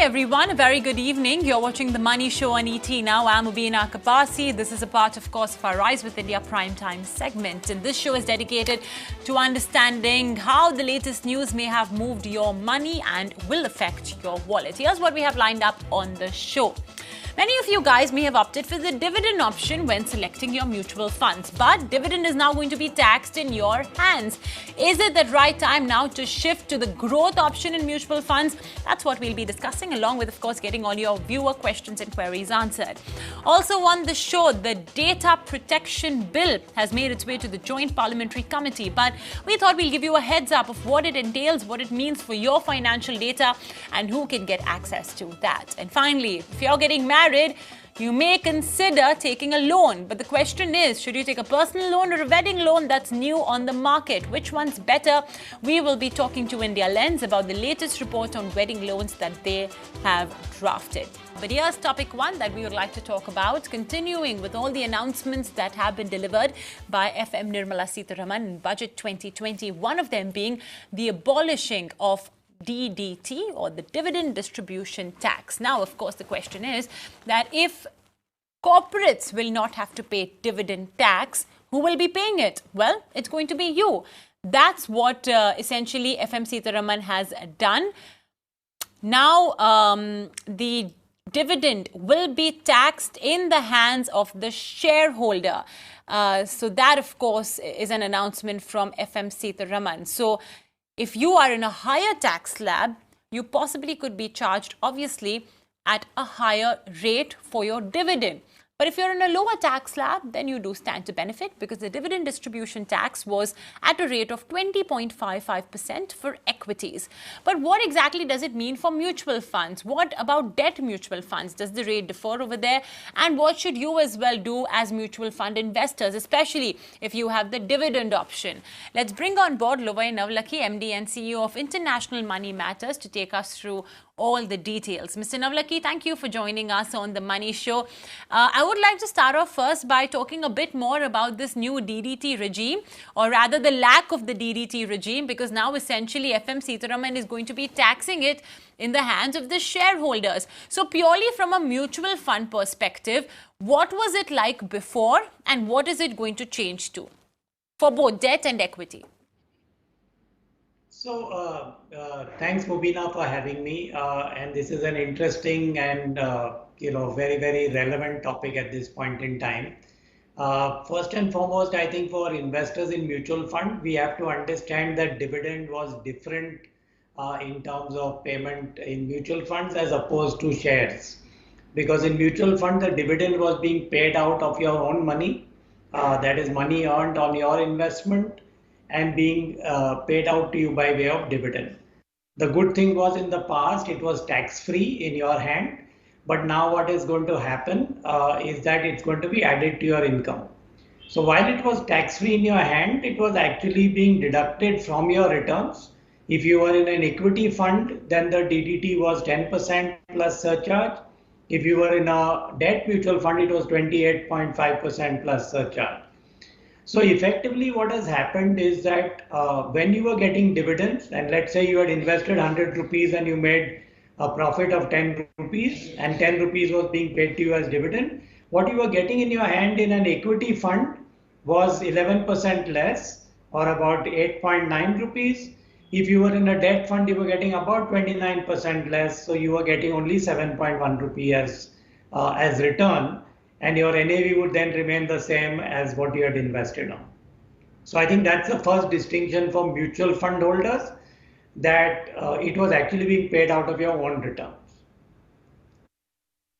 everyone, a very good evening. You're watching The Money Show on ET now. I'm Lovaii Navlakhi. This is a part, of course, of our Rise with India Primetime segment. And this show is dedicated to understanding how the latest news may have moved your money and will affect your wallet. Here's what we have lined up on the show. Many of you guys may have opted for the dividend option when selecting your mutual funds, but dividend is now going to be taxed in your hands. Is it the right time now to shift to the growth option in mutual funds? That's what we'll be discussing, along with, of course, getting all your viewer questions and queries answered. Also on the show, the Data Protection Bill has made its way to the Joint Parliamentary Committee, but we thought we'll give you a heads up of what it entails, what it means for your financial data, and who can get access to that. And finally, if you're getting married, you may consider taking a loan. But the question is, should you take a personal loan or a wedding loan that's new on the market? Which one's better? We will be talking to India Lens about the latest report on wedding loans that they have drafted. But here's topic one that we would like to talk about, continuing with all the announcements that have been delivered by FM Nirmala Sitharaman in Budget 2020, one of them being the abolishing of DDT, or the dividend distribution tax. Now, of course, the question is that if corporates will not have to pay dividend tax, who will be paying it? Well, it's going to be you. That's what essentially FM Sitharaman has done. Now, the dividend will be taxed in the hands of the shareholder. So that, of course, is an announcement from FM Sitharaman. So if you are in a higher tax slab, you possibly could be charged, obviously, at a higher rate for your dividend. But if you're in a lower tax slab, then you do stand to benefit, because the dividend distribution tax was at a rate of 20.55% for equities. But what exactly does it mean for mutual funds? What about debt mutual funds? Does the rate differ over there? And what should you as well do as mutual fund investors, especially if you have the dividend option? Let's bring on board Lovaii Navlakhi, MD and CEO of International Money Matters, to take us through all the details. Mr. Navlakhi, thank you for joining us on The Money Show. I would like to start off first by talking a bit more about this new DDT regime, or rather the lack of the DDT regime, because now essentially FM Sitharaman is going to be taxing it in the hands of the shareholders. So purely from a mutual fund perspective, what was it like before and what is it going to change to for both debt and equity? So, thanks, Mubina, for having me. And this is an interesting and, very, very relevant topic at this point in time. First and foremost, I think for investors in mutual fund, we have to understand that dividend was different in terms of payment in mutual funds as opposed to shares. Because in mutual fund, the dividend was being paid out of your own money. That is money earned on your investment, and being paid out to you by way of dividend. The good thing was, in the past, it was tax-free in your hand, but now what is going to happen is that it's going to be added to your income. So while it was tax-free in your hand, it was actually being deducted from your returns. If you were in an equity fund, then the DDT was 10% plus surcharge. If you were in a debt mutual fund, it was 28.5% plus surcharge. So effectively what has happened is that when you were getting dividends, and let's say you had invested 100 rupees and you made a profit of 10 rupees and 10 rupees was being paid to you as dividend, what you were getting in your hand in an equity fund was 11% less, or about 8.9 rupees. If you were in a debt fund, you were getting about 29% less, so you were getting only 7.1 rupee as return. And your NAV would then remain the same as what you had invested on. So I think that's the first distinction for mutual fund holders, that it was actually being paid out of your own returns.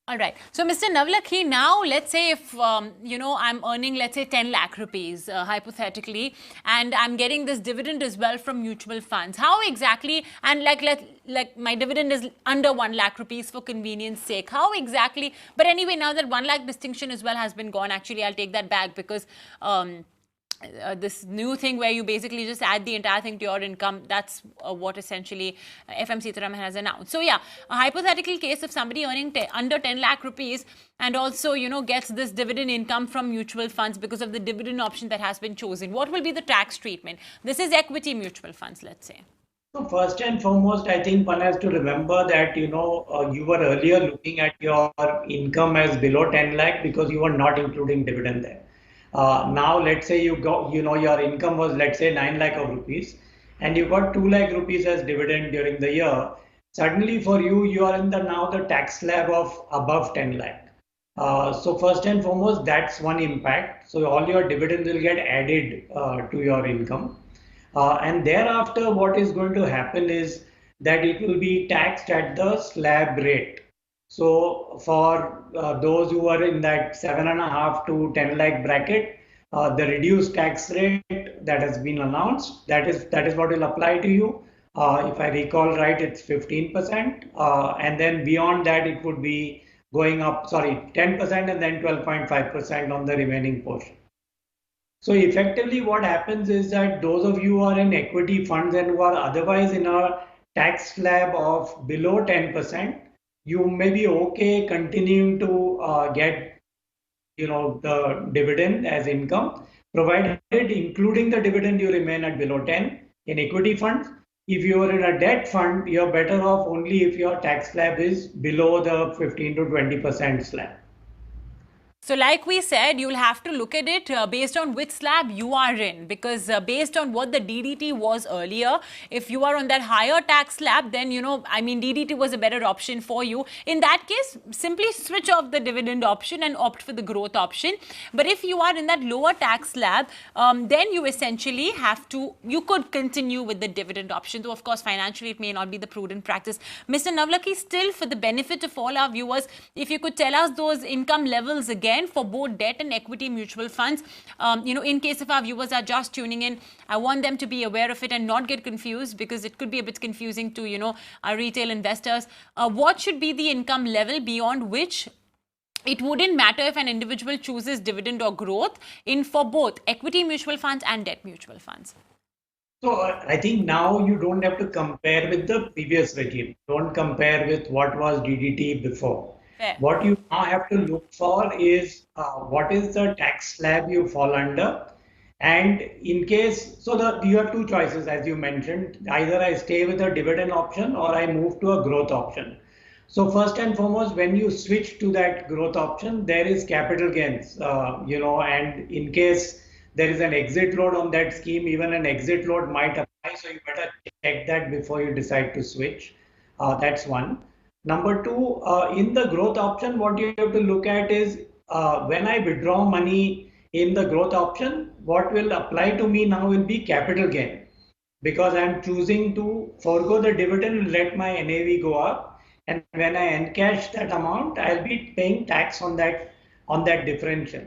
All right. So, Mr. Navlakhi, now let's say if, I'm earning, let's say 10 lakh rupees, hypothetically, and I'm getting this dividend as well from mutual funds. How exactly, and like my dividend is under 1 lakh rupees for convenience sake. How exactly, but anyway, now that 1 lakh distinction as well has been gone, actually, I'll take that back, because this new thing where you basically just add the entire thing to your income, that's what essentially FM Sitharaman has announced. So yeah, a hypothetical case of somebody earning under 10 lakh rupees and also, gets this dividend income from mutual funds because of the dividend option that has been chosen. What will be the tax treatment? This is equity mutual funds, let's say. So first and foremost, I think one has to remember that you were earlier looking at your income as below 10 lakh because you were not including dividend there. Now, let's say your income was, let's say, 9 lakh of rupees, and you got 2 lakh rupees as dividend during the year. Suddenly, for you, you are in the now the tax slab of above 10 lakh. So first and foremost, that's one impact. So all your dividends will get added to your income. And thereafter, what is going to happen is that it will be taxed at the slab rate. So for those who are in that 7.5 to 10 lakh bracket, the reduced tax rate that has been announced, that is what will apply to you. If I recall right, it's 15%, and then beyond that, it would be going up, sorry, 10% and then 12.5% on the remaining portion. So effectively what happens is that those of you who are in equity funds and who are otherwise in a tax slab of below 10%, you may be okay continuing to get the dividend as income, provided including the dividend you remain at below 10 in equity funds. If you are in a debt fund, you're better off only if your tax slab is below the 15 to 20% slab. So like we said, you'll have to look at it based on which slab you are in, because based on what the DDT was earlier, if you are on that higher tax slab, then, DDT was a better option for you. In that case, simply switch off the dividend option and opt for the growth option. But if you are in that lower tax slab, then you essentially you could continue with the dividend option. Though, of course, financially, it may not be the prudent practice. Mr. Navlakhi, still for the benefit of all our viewers, if you could tell us those income levels again for both debt and equity mutual funds. In case if our viewers are just tuning in, I want them to be aware of it and not get confused, because it could be a bit confusing to, our retail investors. What should be the income level beyond which it wouldn't matter if an individual chooses dividend or growth for both equity mutual funds and debt mutual funds? So I think now you don't have to compare with the previous regime. Don't compare with what was DDT before. Fair. What you now have to look for is what is the tax slab you fall under. And in case, you have two choices, as you mentioned. Either I stay with a dividend option or I move to a growth option. So first and foremost, when you switch to that growth option, there is capital gains, and in case there is an exit load on that scheme, even an exit load might apply. So you better check that before you decide to switch. That's one. Number two, in the growth option, what you have to look at is when I withdraw money in the growth option, what will apply to me now will be capital gain, because I'm choosing to forego the dividend, let my NAV go up, and when I encash that amount, I'll be paying tax on that differential.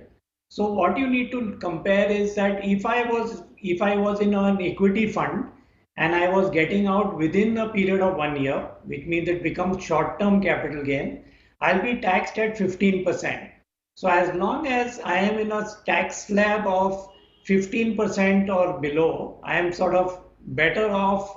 So what you need to compare is that if I was in an equity fund and I was getting out within a period of 1 year, which means it becomes short-term capital gain, I'll be taxed at 15%. So as long as I am in a tax slab of 15% or below, I am sort of better off,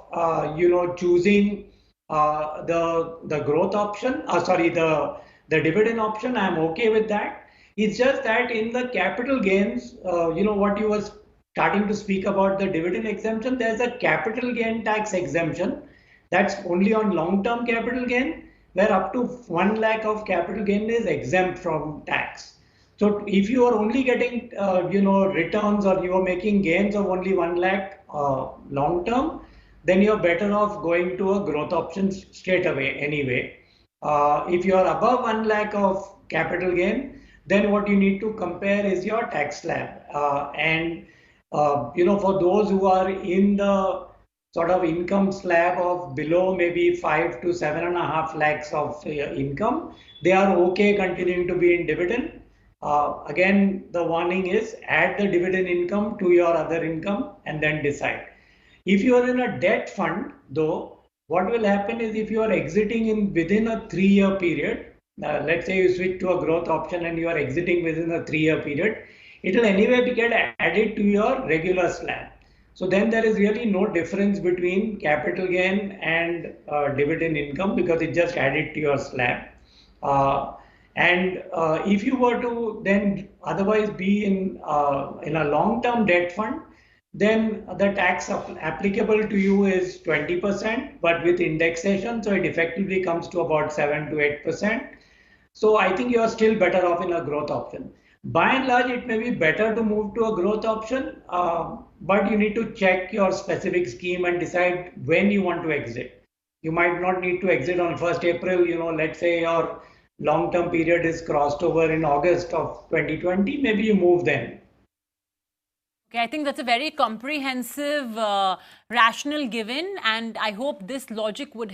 choosing the growth option. The dividend option. I'm okay with that. It's just that in the capital gains, what you were starting to speak about, the dividend exemption, there's a capital gain tax exemption that's only on long-term capital gain, where up to 1 lakh of capital gain is exempt from tax. So if you are only getting, returns, or you are making gains of only 1 lakh long-term, then you're better off going to a growth option straight away anyway. If you are above 1 lakh of capital gain, then what you need to compare is your tax slab. For those who are in the sort of income slab of below maybe 5 to 7.5 lakhs of income, they are okay continuing to be in dividend. Again, the warning is add the dividend income to your other income and then decide. If you are in a debt fund, though, what will happen is if you are exiting within a 3-year period, let's say you switch to a growth option and you are exiting within a 3-year period, it will anyway get added to your regular slab. So then there is really no difference between capital gain and dividend income, because it just added to your slab. If you were to then otherwise be in a long-term debt fund, then the tax applicable to you is 20%, but with indexation, so it effectively comes to about 7 to 8%. So I think you are still better off in a growth option. By and large, it may be better to move to a growth option, but you need to check your specific scheme and decide when you want to exit. You might not need to exit on 1st April. Let's say your long-term period is crossed over in August of 2020, maybe you move then. Okay, I think that's a very comprehensive rationale given, and I hope this logic would,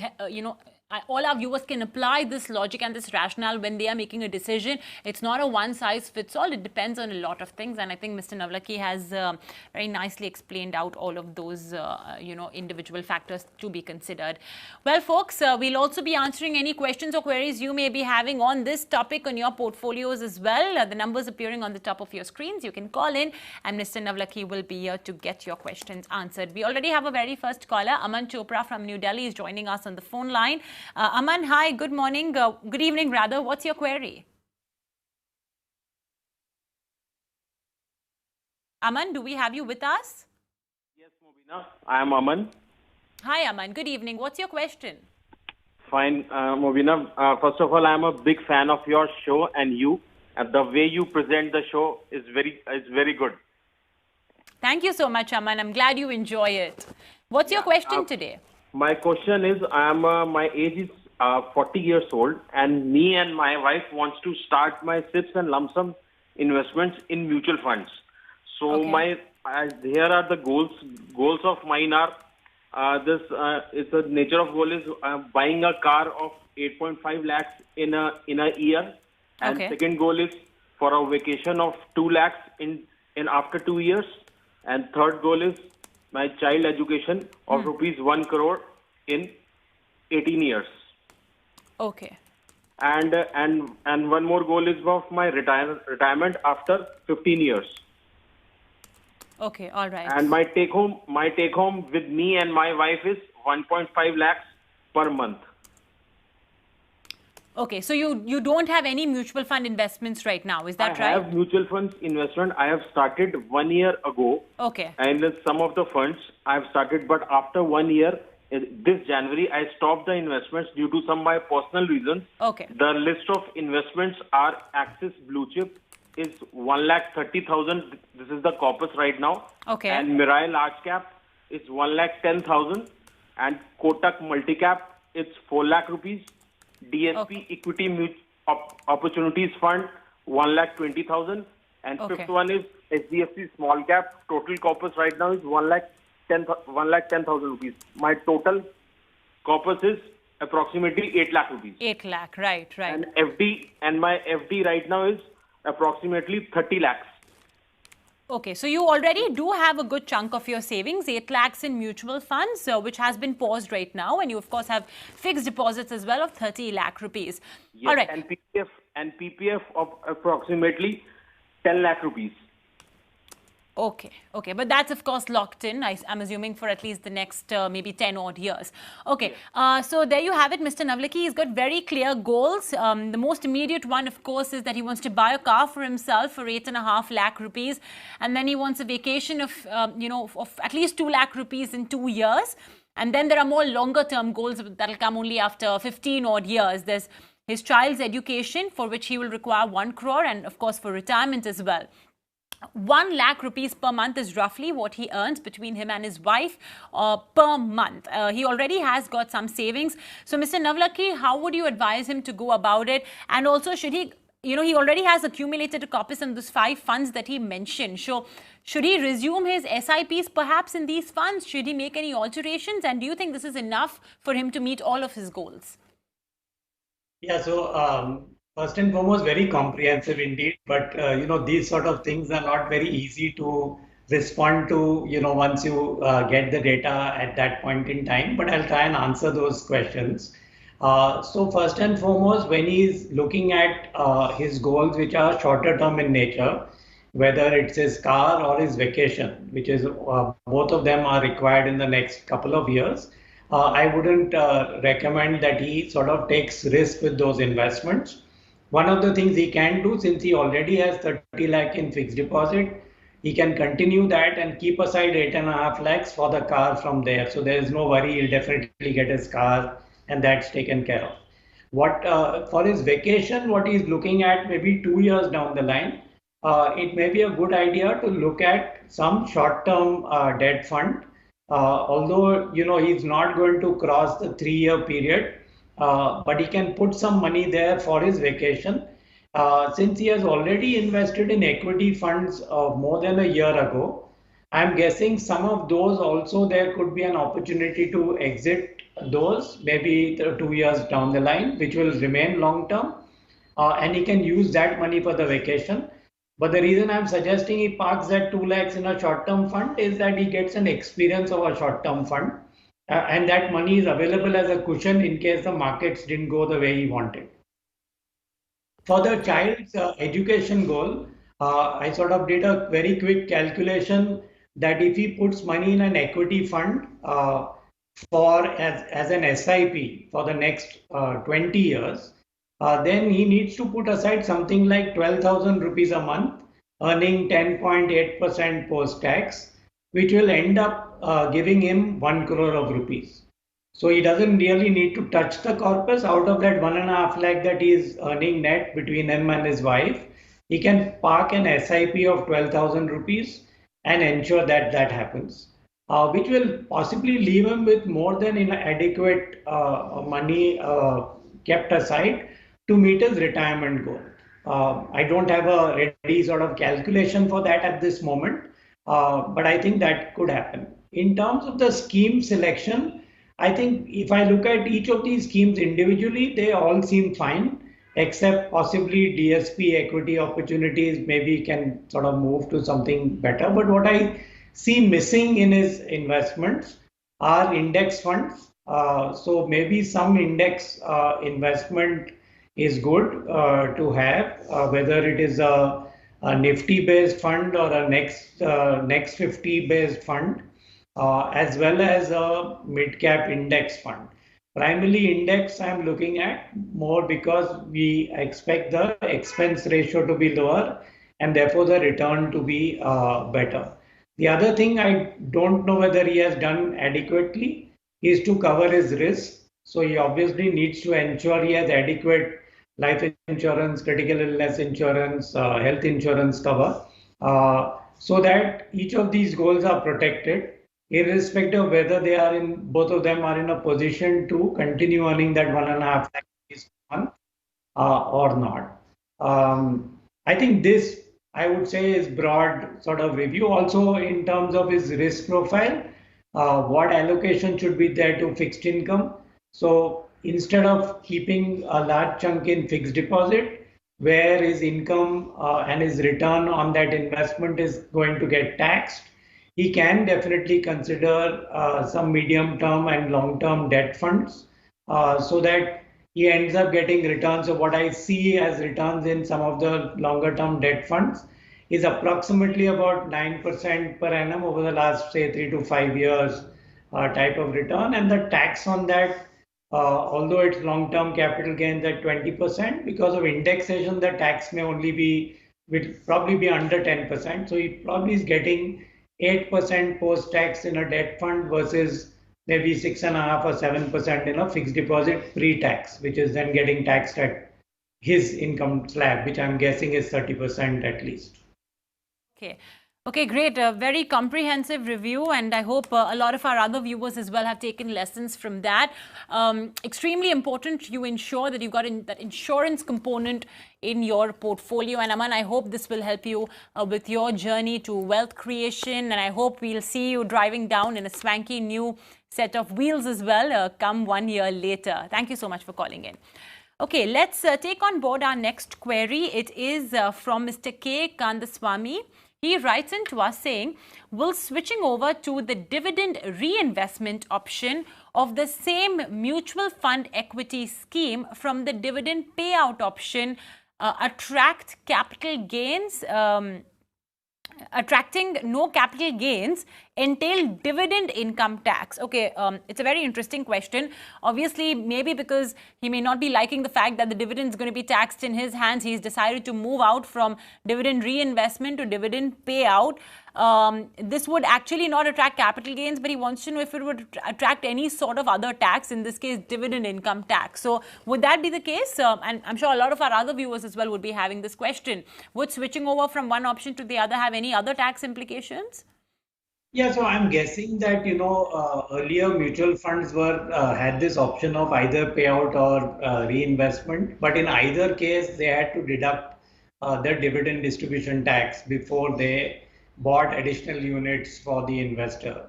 all our viewers can apply this logic and this rationale when they are making a decision. It's not a one size fits all. It depends on a lot of things, and I think Mr. Navlakhi has very nicely explained out all of those, individual factors to be considered. Well, folks, we'll also be answering any questions or queries you may be having on this topic on your portfolios as well. The numbers appearing on the top of your screens. You can call in, and Mr. Navlakhi will be here to get your questions answered. We already have a very first caller. Aman Chopra from New Delhi is joining us on the phone line. Aman, hi, good morning, good evening rather. What's your query? Aman, do we have you with us? Yes, Mobina, I am Aman. Hi, Aman, good evening. What's your question? Fine, Mobina. First of all, I am a big fan of your show and you. And the way you present the show is very good. Thank you so much, Aman. I'm glad you enjoy it. What's your question today? My question is, my age is 40 years old, and me and my wife wants to start my SIPs and lump sum investments in mutual funds. So Okay. here are the goals. Goals of mine are it's the nature of goal is buying a car of 8.5 lakhs in a year, and Okay. second goal is for a vacation of 2 lakhs in after 2 years, and third goal is my child education of rupees 1 crore in 18 years. Okay. And one more goal is of my retirement after 15 years. Okay, all right. And my take home with me and my wife is 1.5 lakhs per month. Okay, so you don't have any mutual fund investments right now, is that I right? have mutual funds investment. I have started 1 year ago. Okay. And in some of the funds I have started, but after 1 year, this January, I stopped the investments due to some of my personal reasons. Okay. The list of investments are Axis Blue Chip is 1,30,000. This is the corpus right now. Okay. And Mirai Large Cap is 1,10,000. And Kotak Multicap is 4 lakh rupees. DSP Equity Opportunities Fund 1,20,000. And fifth one is HDFC Small Cap. Total corpus right now is 1,10,000 rupees. My total corpus is approximately 8 lakh rupees. 8 lakh, right. And my FD right now is approximately 30 lakhs. Okay, so you already do have a good chunk of your savings, 8 lakhs in mutual funds, which has been paused right now. And you, of course, have fixed deposits as well of 30 lakh rupees. Yes, all right. And PPF of approximately 10 lakh rupees. Okay, but that's of course locked in, I'm assuming, for at least the next maybe 10 odd years. Okay, so there you have it, Mr. Navlakhi. He's got very clear goals. The most immediate one, of course, is that he wants to buy a car for himself for 8.5 lakh rupees. And then he wants a vacation of, of at least 2 lakh rupees in 2 years. And then there are more longer term goals that'll come only after 15 odd years. There's his child's education, for which he will require 1 crore, and of course for retirement as well. 1 lakh rupees per month is roughly what he earns between him and his wife per month. He already has got some savings. So, Mr. Navlakhi, how would you advise him to go about it? And also, should he, he already has accumulated a corpus in those 5 funds that he mentioned. So, should he resume his SIPs perhaps in these funds? Should he make any alterations? And do you think this is enough for him to meet all of his goals? Yeah, so first and foremost, very comprehensive indeed. But these sort of things are not very easy to respond to, once you get the data at that point in time. But I'll try and answer those questions. So first and foremost, when he's looking at his goals, which are shorter term in nature, whether it's his car or his vacation, which is both of them are required in the next couple of years, I wouldn't recommend that he sort of takes risk with those investments. One of the things he can do, since he already has 30 lakh in fixed deposit, he can continue that and keep aside 8.5 lakhs for the car from there. So there is no worry, he'll definitely get his car and that's taken care of. What for his vacation, what he's looking at maybe 2 years down the line, it may be a good idea to look at some short-term debt fund. Although he's not going to cross the 3-year period, but he can put some money there for his vacation. Since he has already invested in equity funds more than a year ago, I'm guessing some of those also there could be an opportunity to exit those maybe 2 years down the line, which will remain long term, and he can use that money for the vacation. But the reason I'm suggesting he parks that 2 lakhs in a short term fund is that he gets an experience of a short term fund, and that money is available as a cushion in case the markets didn't go the way he wanted. For the child's education goal, I sort of did a very quick calculation that if he puts money in an equity fund for as an SIP for the next 20 years, then he needs to put aside something like 12,000 rupees a month, earning 10.8% post-tax, which will end up giving him 1 crore of rupees. So he doesn't really need to touch the corpus. Out of that 1.5 lakh that he is earning net between him and his wife, he can park an SIP of 12,000 rupees and ensure that that happens, which will possibly leave him with more than adequate money kept aside to meet his retirement goal. I don't have a ready sort of calculation for that at this moment, but I think that could happen. In terms of the scheme selection, I think if I look at each of these schemes individually, they all seem fine, except possibly DSP equity opportunities maybe can sort of move to something better. But what I see missing in his investments are index funds. So maybe some index investment is good to have, whether it is a Nifty-based fund or a next 50-based fund. As well as a mid-cap index fund. Primarily index I'm looking at more because we expect the expense ratio to be lower and therefore the return to be better. The other thing I don't know whether he has done adequately is to cover his risk. So he obviously needs to ensure he has adequate life insurance, critical illness insurance, health insurance cover, so that each of these goals are protected, irrespective of whether both of them are in a position to continue earning that 1.5 lakh rupees per month or not. I think this, I would say, is broad sort of review. Also, in terms of his risk profile, what allocation should be there to fixed income. So instead of keeping a large chunk in fixed deposit, where his income and his return on that investment is going to get taxed, he can definitely consider some medium-term and long-term debt funds so that he ends up getting returns. So what I see as returns in some of the longer-term debt funds is approximately about 9% per annum over the last, say, 3 to 5 years type of return. And the tax on that, although it's long-term capital gains at 20%, because of indexation, the tax may will probably be under 10%. So he probably is getting 8% post-tax in a debt fund versus maybe 6.5 or 7% in a fixed deposit pre-tax, which is then getting taxed at his income slab, which I'm guessing is 30% at least. Okay, great. A very comprehensive review, and I hope a lot of our other viewers as well have taken lessons from that. Extremely important you ensure that you've got that insurance component in your portfolio. And Aman, I hope this will help you with your journey to wealth creation. And I hope we'll see you driving down in a swanky new set of wheels as well come 1 year later. Thank you so much for calling in. Okay, let's take on board our next query. It is from Mr. K. Kandaswamy. He writes in to us saying, will switching over to the dividend reinvestment option of the same mutual fund equity scheme from the dividend payout option attract capital gains, attracting no capital gains entail dividend income tax? Okay, it's a very interesting question. Obviously, maybe because he may not be liking the fact that the dividend is going to be taxed in his hands, he's decided to move out from dividend reinvestment to dividend payout. This would actually not attract capital gains, but he wants to know if it would attract any sort of other tax, in this case, dividend income tax. So would that be the case? And I'm sure a lot of our other viewers as well would be having this question. Would switching over from one option to the other have any other tax implications? Yeah, so I'm guessing that, earlier mutual funds were had this option of either payout or reinvestment, but in either case, they had to deduct their dividend distribution tax before they bought additional units for the investor.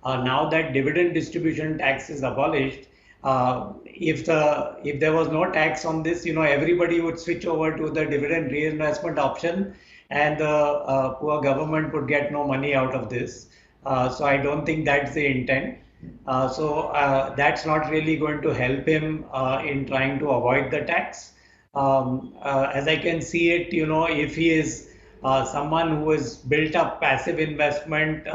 Now that dividend distribution tax is abolished, if there was no tax on this, everybody would switch over to the dividend reinvestment option, and the poor government would get no money out of this. So I don't think that's the intent. So that's not really going to help him in trying to avoid the tax. As I can see it, if he is someone who has built up passive investment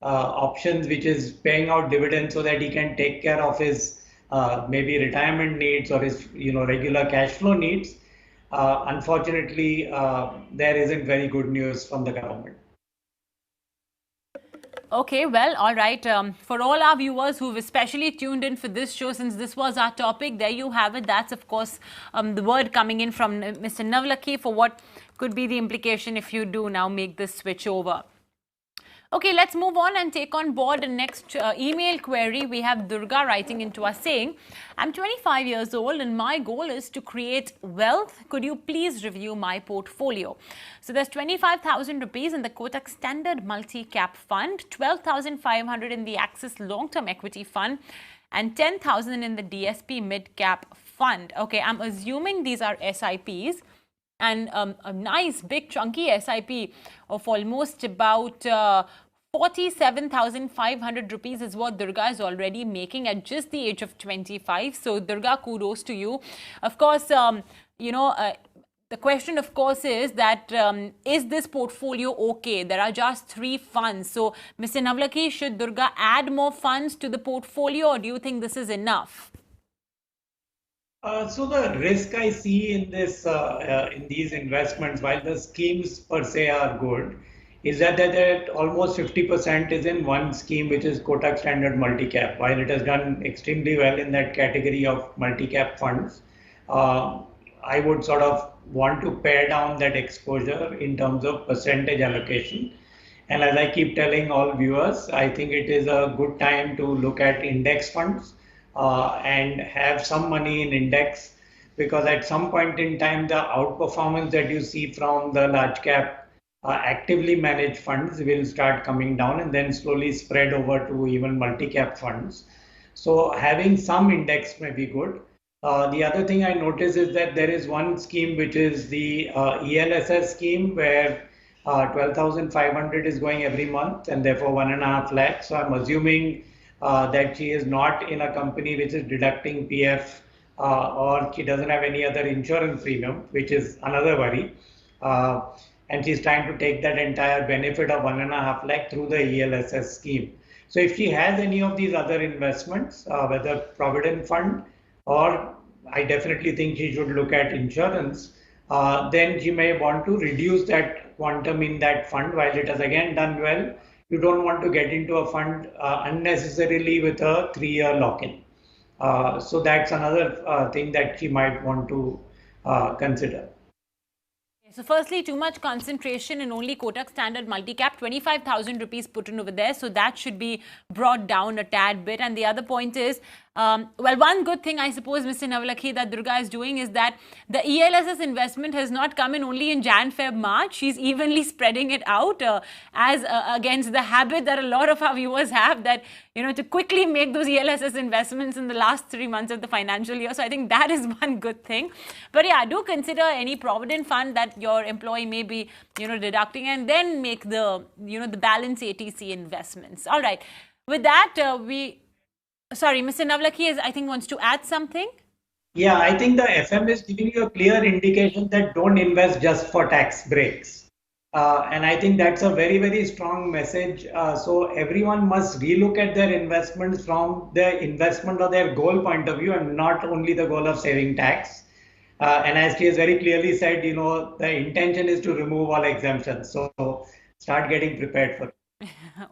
options, which is paying out dividends so that he can take care of his maybe retirement needs or his regular cash flow needs, unfortunately, there isn't very good news from the government. Okay, well, all right. For all our viewers who've especially tuned in for this show, since this was our topic, there you have it. That's, of course, the word coming in from Mr. Navlakhi for what could be the implication if you do now make this switch over. Okay, let's move on and take on board the next email query. We have Durga writing into us saying, I'm 25 years old and my goal is to create wealth. Could you please review my portfolio? So there's 25,000 rupees in the Kotak Standard Multi-Cap Fund, 12,500 in the Axis Long-Term Equity Fund, and 10,000 in the DSP Mid-Cap Fund. Okay, I'm assuming these are SIPs. And a nice big chunky SIP of almost about 47,500 rupees is what Durga is already making at just the age of 25. So Durga, kudos to you. Of course, the question, of course, is that is this portfolio okay? There are just 3 funds. So Mr. Navlakhi, should Durga add more funds to the portfolio, or do you think this is enough? So the risk I see in this, in these investments, while the schemes per se are good, is that almost 50% is in one scheme, which is Kotak Standard Multi-Cap. While it has done extremely well in that category of multi-cap funds, I would sort of want to pare down that exposure in terms of percentage allocation. And as I keep telling all viewers, I think it is a good time to look at index funds. And have some money in index, because at some point in time, the outperformance that you see from the large cap actively managed funds will start coming down and then slowly spread over to even multi-cap funds. So having some index may be good. The other thing I notice is that there is one scheme, which is the ELSS scheme, where 12,500 is going every month and therefore 1.5 lakhs. So I'm assuming that she is not in a company which is deducting PF or she doesn't have any other insurance premium, which is another worry. And she's trying to take that entire benefit of 1.5 lakh through the ELSS scheme. So if she has any of these other investments, whether Provident Fund or I definitely think she should look at insurance, then she may want to reduce that quantum in that fund. While it has again done well, you don't want to get into a fund unnecessarily with a 3-year lock-in. So that's another thing that she might want to consider. So firstly, too much concentration in only Kotak Standard Multi-Cap, 25,000 rupees put in over there. So that should be brought down a tad bit. And the other point is, well, one good thing, I suppose, Mr. Navlakhi, that Durga is doing is that the ELSS investment has not come in only in Jan, Feb, March. She's evenly spreading it out as against the habit that a lot of our viewers have, that, to quickly make those ELSS investments in the last 3 months of the financial year. So I think that is one good thing. But yeah, do consider any Provident Fund that your employee may be, deducting, and then make the, the balance ATC investments. All right. With that, Sorry, Mr. Navlakhi, I think, wants to add something. Yeah, I think the FM is giving you a clear indication that don't invest just for tax breaks. And I think that's a very, very strong message. So everyone must relook at their investments from the investment or their goal point of view and not only the goal of saving tax. And as she has very clearly said, the intention is to remove all exemptions. So start getting prepared for it.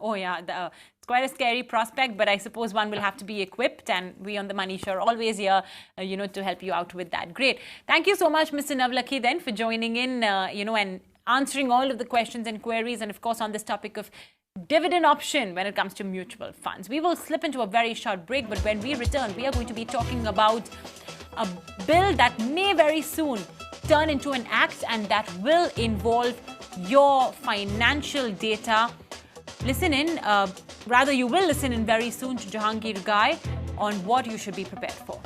Oh, yeah. It's quite a scary prospect, but I suppose one will have to be equipped. And we on the Money Show are always here, to help you out with that. Great. Thank you so much, Mr. Navlakhi, then, for joining in, and answering all of the questions and queries. And, of course, on this topic of dividend option when it comes to mutual funds. We will slip into a very short break, but when we return, we are going to be talking about a bill that may very soon turn into an act and that will involve your financial data. Listen in, you will listen in very soon to Jahangir Gai on what you should be prepared for.